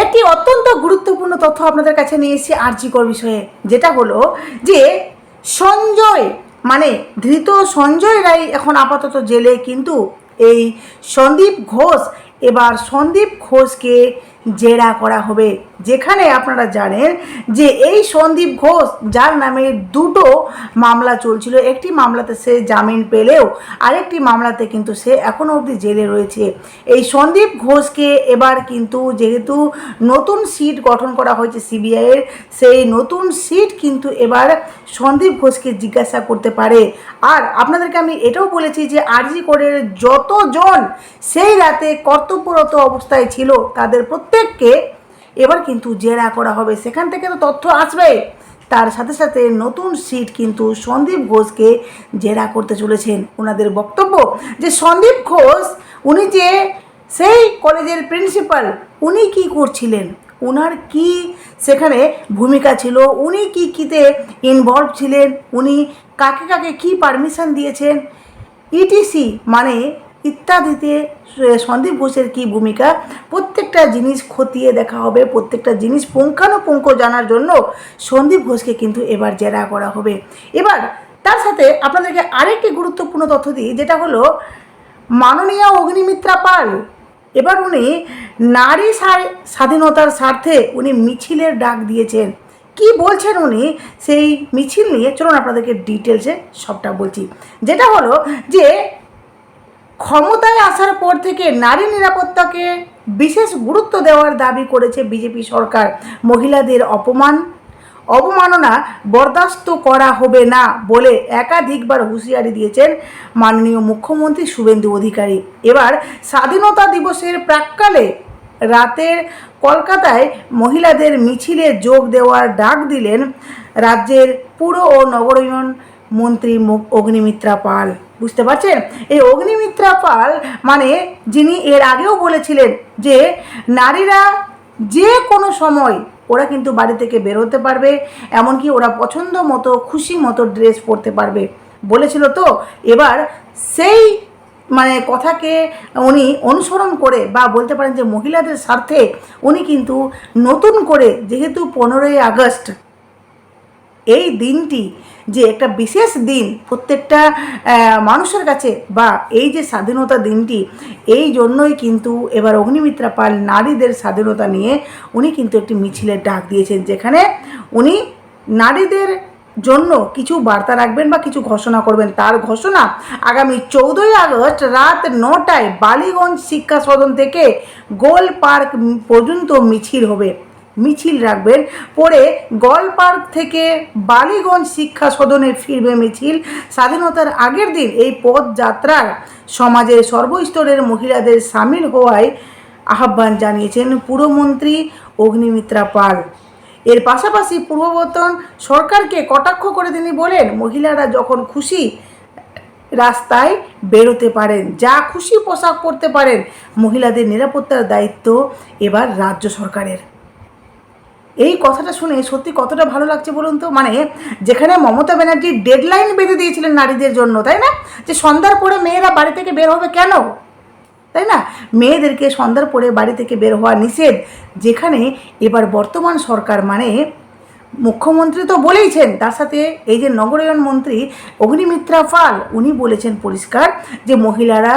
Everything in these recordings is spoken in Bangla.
একটি অত্যন্ত গুরুত্বপূর্ণ তথ্য আপনাদের কাছে নিয়ে এসেছি আরজি কর বিষয়ে, যেটা হলো যে সঞ্জয় মানে ধৃত সঞ্জয় রায় এখন আপাতত জেলে, কিন্তু এই সন্দীপ ঘোষ এবার সন্দীপ ঘোষকে জেরা করা হবে। যেখানে আপনারা জানেন যে এই সন্দীপ ঘোষ, যার নামে দুটো মামলা চলছিল, একটি মামলাতে সে জামিন পেলেও আরেকটি মামলাতে কিন্তু সে এখনও অবধি জেলে রয়েছে। এই সন্দীপ ঘোষকে এবার কিন্তু যেহেতু নতুন সিট গঠন করা হয়েছে সিবিআইয়ের, সেই নতুন সিট কিন্তু এবার সন্দীপ ঘোষকে জিজ্ঞাসা করতে পারে। আর আপনাদেরকে আমি এটাও বলেছি যে আরজি কোডের যতজন সেই রাতে কর্তব্যরত অবস্থায় ছিল তাদের প্রত্যেককে এবার কিন্তু জেরা করা হবে। সেখান থেকে তো তথ্য আসবে, তার সাথে সাথে নতুন সিট কিন্তু সন্দীপ ঘোষকে জেরা করতে চলেছেন। ওনাদের বক্তব্য যে সন্দীপ ঘোষ উনি যে সেই কলেজের প্রিন্সিপাল, উনি কি করছিলেন, ওনার কি সেখানে ভূমিকা ছিল, উনি কি কিতে ইনভলভ ছিলেন, উনি কাকে কাকে কি পারমিশন দিয়েছেন, ইটিসি মানে ইত্যাদিতে সন্দীপ ঘোষের কী ভূমিকা, প্রত্যেকটা জিনিস খতিয়ে দেখা হবে। প্রত্যেকটা জিনিস পুঙ্খানুপুঙ্খ জানার জন্য সন্দীপ ঘোষকে কিন্তু এবার জেরা করা হবে। এবার তার সাথে আপনাদেরকে আরেকটি গুরুত্বপূর্ণ তথ্য দিই, যেটা হলো মাননীয় অগ্নিমিত্রা পাল এবার উনি নারী স্বাধীনতার স্বার্থে উনি মিছিলের ডাক দিয়েছেন। কি বলছেন উনি সেই মিছিল নিয়ে, চলুন আপনাদেরকে ডিটেলসে সবটা বলছি। যেটা হলো যে ক্ষমতায় আসার পর থেকে নারী নিরাপত্তাকে বিশেষ গুরুত্ব দেওয়ার দাবি করেছে বিজেপি সরকার। মহিলাদের অবমাননা বরদাস্ত করা হবে না বলে একাধিকবার হুঁশিয়ারি দিয়েছেন মাননীয় মুখ্যমন্ত্রী শুভেন্দু অধিকারী। এবার স্বাধীনতা দিবসের প্রাক্কালে রাতের কলকাতায় মহিলাদের মিছিলে যোগ দেওয়ার ডাক দিলেন রাজ্যের পুর ও নগরায়ণ মন্ত্রী অগ্নিমিত্রা পাল। বুঝতে পারছেন, এই অগ্নিমিত্রা পাল মানে যিনি এর আগেও বলেছিলেন যে নারীরা যে কোনো সময় ওরা কিন্তু বাড়ি থেকে বের হতে পারবে, এমনকি ওরা পছন্দ মতো খুশি মতো ড্রেস পরতে পারবে বলেছিল। তো এবার সেই মানে কথাকে উনি অনুসরণ করে, বা বলতে পারেন যে মহিলাদের স্বার্থে উনি কিন্তু নতুন করে, যেহেতু 15ই আগস্ট এই দিনটি যে একটা বিশেষ দিন প্রত্যেকটা মানুষের কাছে, বা এই যে স্বাধীনতা দিনটি, এই জন্যই কিন্তু এবার অগ্নিমিত্রা পাল নারীদের স্বাধীনতা নিয়ে উনি কিন্তু একটি মিছিলের ডাক দিয়েছেন, যেখানে উনি নারীদের জন্য কিছু বার্তা রাখবেন বা কিছু ঘোষণা করবেন। তার ঘোষণা আগামী 14ই আগস্ট রাত 9টায় বালিগঞ্জ শিক্ষা সদন থেকে গোল পার্ক পর্যন্ত মিছিল হবে। মিছিল রাখবেন, পরে গোল পার্ক থেকে বালিগঞ্জ শিক্ষা সদনে ফিরবে মিছিল। স্বাধীনতার আগের দিন এই পদযাত্রার সমাজের সর্বস্তরের মহিলাদের সামিল হওয়ায় আহ্বান জানিয়েছেন পুরমন্ত্রী অগ্নিমিত্রা পাল। এর পাশাপাশি পূর্ববর্তন সরকারকে কটাক্ষ করে তিনি বলেন, মহিলারা যখন খুশি রাস্তায় বেরোতে পারেন, যা খুশি পোশাক পরতে পারেন, মহিলাদের নিরাপত্তার দায়িত্ব এবার রাজ্য সরকারের। এই কথাটা শুনে সত্যি কতটা ভালো লাগছে বলুন তো। মানে যেখানে মমতা ব্যানার্জি ডেডলাইন বেঁধে দিয়েছিলেন নারীদের জন্য, তাই না, যে সন্ধ্যার পরে মেয়েরা বাড়ি থেকে বের হবে কেন, তাই না, মেয়েদেরকে সন্ধ্যার পরে বাড়ি থেকে বের হওয়া নিষেধ, যেখানে এবার বর্তমান সরকার মানে মুখ্যমন্ত্রী তো বলেইছেন, তার সাথে এই যে নগরায়ণ মন্ত্রী অগ্নিমিত্রা পাল উনি বলেছেন পরিষ্কার যে মহিলারা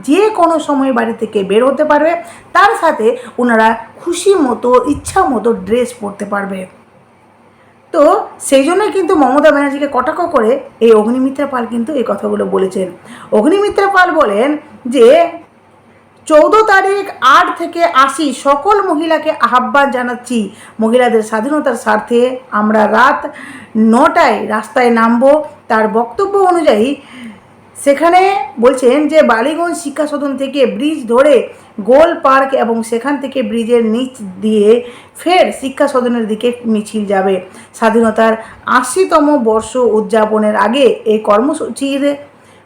যে কোনো সময় বাড়ি থেকে বের হতে পারবে, তার সাথে ওনারা খুশি মতো ইচ্ছা মতো ড্রেস পরতে পারবে। তো সেই জন্যই কিন্তু মমতা ব্যানার্জিকে কটাক্ষ করে এই অগ্নিমিত্রা পাল কিন্তু এই কথাগুলো বলেছেন। অগ্নিমিত্রা পাল বলেন যে 14 তারিখ 8 থেকে 80 সকল মহিলাকে আহ্বান জানাচ্ছি, মহিলাদের স্বাধীনতার স্বার্থে আমরা রাত 9টায় রাস্তায় নামবো। তার বক্তব্য অনুযায়ী সেখানে বলছেন যে বালিগঞ্জ শিক্ষা সদন থেকে ব্রিজ ধরে গোল পার্ক এবং সেখান থেকে ব্রিজের নিচ দিয়ে ফের শিক্ষা সদনের দিকে মিছিল যাবে। স্বাধীনতার 80তম বর্ষ উদযাপনের আগে এই কর্মসূচির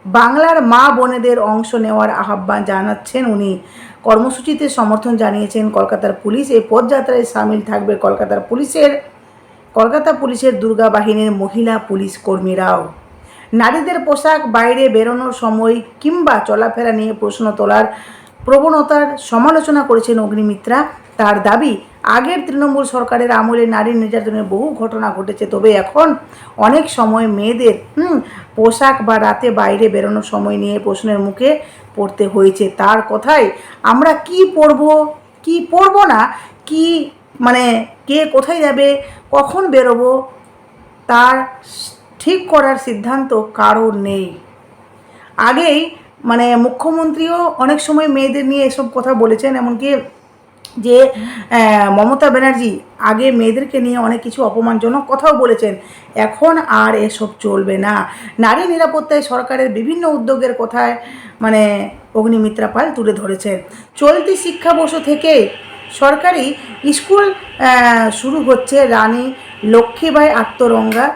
বাংলার মা বোনেদের অংশ নেওয়ার আহ্বান জানাচ্ছেন উনি। কর্মসূচিতে সমর্থন জানিয়েছেন কলকাতার পুলিশ। এই পদযাত্রায় সামিল থাকবে কলকাতা পুলিশের দুর্গা বাহিনীর মহিলা পুলিশ কর্মীরাও। নারীদের পোশাক বাইরে বেরোনোর সময় কিংবা চলাফেরা নিয়ে প্রশ্ন তোলার প্রবণতার সমালোচনা করেছেন অগ্নিমিত্রা। তার দাবি, আগের তৃণমূল সরকারের আমলে নারী নির্যাতনের বহু ঘটনা ঘটেছে, তবে এখন অনেক সময় মেয়েদের পোশাক বা রাতে বাইরে বেরোনোর সময় নিয়ে প্রশ্নের মুখে পড়তে হয়েছে। তার কথায়, আমরা কি পরবো কি পরবো না, কি মানে কে কোথায় যাবে, কখন বেরোবো, তার ঠিক করার সিদ্ধান্ত কারোর নেই। আগেই মুখ্যমন্ত্রীও অনেক সময় মেয়েদের নিয়ে এসব কথা বলেছেন, এমনকি যে মমতা ব্যানার্জি আগে মেয়েদেরকে নিয়ে অনেক কিছু অপমানজনক কথাও বলেছেন। এখন আর এসব চলবে না। নারী নিরাপত্তায় সরকারের বিভিন্ন উদ্যোগের কথায় অগ্নিমিত্রা পাল তুলে ধরেছেন। চলতি শিক্ষাবর্ষ থেকে সরকারি স্কুল শুরু হচ্ছে রানী লক্ষ্মীবাই আত্মরঙ্গা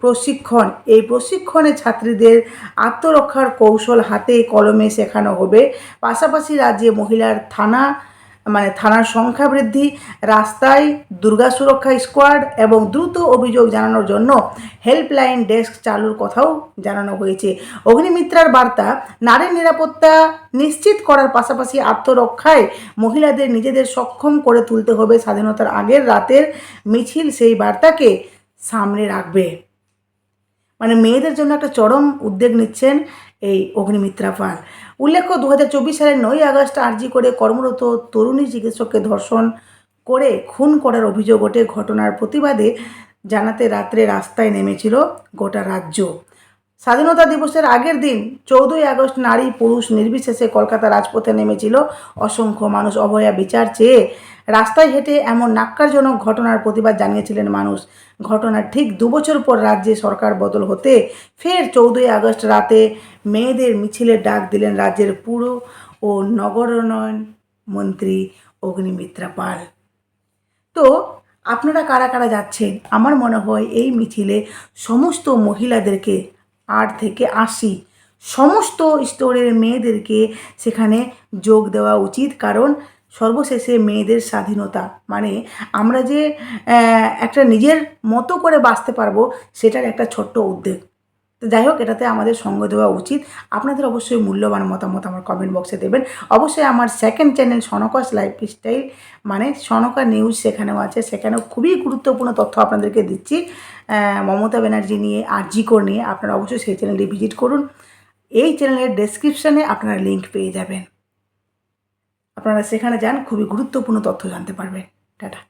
প্রশিক্ষণ। এই প্রশিক্ষণে ছাত্রীদের আত্মরক্ষার কৌশল হাতে কলমে শেখানো হবে। পাশাপাশি রাজ্যে মহিলার থানার সংখ্যা বৃদ্ধি, রাস্তায় দুর্গা সুরক্ষা স্কোয়াড এবং দ্রুত অভিযোগ জানানোর জন্য হেল্পলাইন ডেস্ক চালুর কথাও জানানো হয়েছে। অগ্নিমিত্রার বার্তা, নারীর নিরাপত্তা নিশ্চিত করার পাশাপাশি আত্মরক্ষায় মহিলাদের নিজেদের সক্ষম করে তুলতে হবে। স্বাধীনতার আগের রাতের মিছিল সেই বার্তাকে সামনে রাখবে। মেয়েদের জন্য একটা চরম উদ্যোগ নিচ্ছেন এই অগ্নিমিত্রা পাল। উল্লেখ্য, 2024 সালের 9ই আগস্ট আরজি করে কর্মরত তরুণী চিকিৎসককে ধর্ষণ করে খুন করার অভিযোগ ওঠে। ঘটনার প্রতিবাদে জানাতে রাত্রে রাস্তায় নেমেছিল গোটা রাজ্য। স্বাধীনতা দিবসের আগের দিন 14ই আগস্ট নারী পুরুষ নির্বিশেষে কলকাতা রাজপথে নেমেছিল অসংখ্য মানুষ। অভয়া বিচার চেয়ে রাস্তায় হেঁটে এমন ন্যাক্কারজনক ঘটনার প্রতিবাদ জানিয়েছিলেন মানুষ। ঘটনার ঠিক 2 বছর পর রাজ্যে সরকার বদল হতে ফের 14ই আগস্ট রাতে মেয়েদের মিছিলের ডাক দিলেন রাজ্যের পুর ও নগরোন্নয়ন মন্ত্রী অগ্নিমিত্রা পাল। তো আপনারা কারা কারা যাচ্ছেন? আমার মনে হয় এই মিছিলে সমস্ত মহিলাদেরকে 8 থেকে 80 সমস্ত স্তরের মেয়েদেরকে সেখানে যোগ দেওয়া উচিত। কারণ সর্বশেষে মেয়েদের স্বাধীনতা আমরা যে একটা নিজের মতো করে বাঁচতে পারবো, সেটার একটা ছোট্ট উদ্যোগ। তো যাই হোক, এটাতে আমাদের সঙ্গ দেওয়া উচিত। আপনাদের অবশ্যই মূল্যবান মতামত আমার কমেন্ট বক্সে দেবেন। অবশ্যই আমার সেকেন্ড চ্যানেল সনকাস লাইফস্টাইল সনকা নিউজ, সেখানেও আছে। সেখানেও খুবই গুরুত্বপূর্ণ তথ্য আপনাদেরকে দিচ্ছি মমতা ব্যানার্জি নিয়ে, আরজি কর নিয়ে। আপনারা অবশ্যই সেই চ্যানেলটি ভিজিট করুন। এই চ্যানেলের ডেসক্রিপশানে আপনারা লিঙ্ক পেয়ে যাবেন। আপনারা সেখানে যান, খুবই গুরুত্বপূর্ণ তথ্য জানতে পারবেন। টাটা।